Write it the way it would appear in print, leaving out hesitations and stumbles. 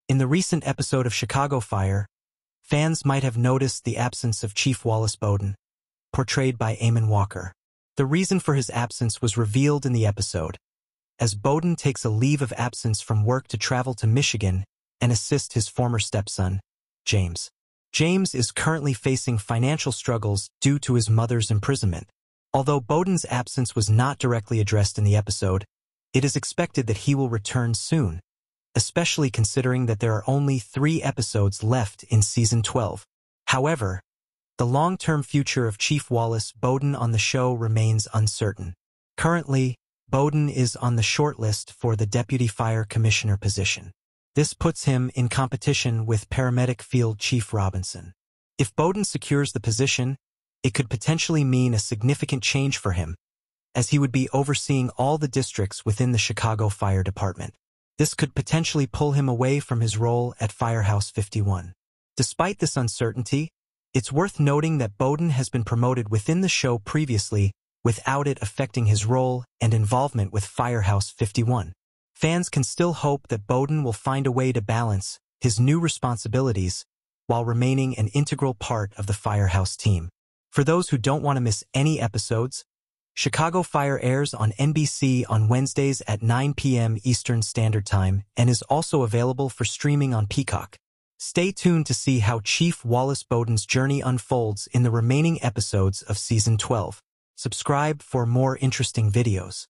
In the recent episode of Chicago Fire, fans might have noticed the absence of Chief Wallace Boden, portrayed by Eamonn Walker. The reason for his absence was revealed in the episode, as Boden takes a leave of absence from work to travel to Michigan and assist his former stepson, James. James is currently facing financial struggles due to his mother's imprisonment. Although Boden's absence was not directly addressed in the episode, it is expected that he will return soon, especially considering that there are only 3 episodes left in Season 12. However, the long-term future of Chief Wallace Boden on the show remains uncertain. Currently, Boden is on the shortlist for the Deputy Fire Commissioner position. This puts him in competition with Paramedic Field Chief Robinson. If Boden secures the position, it could potentially mean a significant change for him, as he would be overseeing all the districts within the Chicago Fire Department. This could potentially pull him away from his role at Firehouse 51. Despite this uncertainty, it's worth noting that Boden has been promoted within the show previously without it affecting his role and involvement with Firehouse 51. Fans can still hope that Boden will find a way to balance his new responsibilities while remaining an integral part of the Firehouse team. For those who don't want to miss any episodes, Chicago Fire airs on NBC on Wednesdays at 9 p.m. Eastern Standard Time and is also available for streaming on Peacock. Stay tuned to see how Chief Wallace Boden's journey unfolds in the remaining episodes of Season 12. Subscribe for more interesting videos.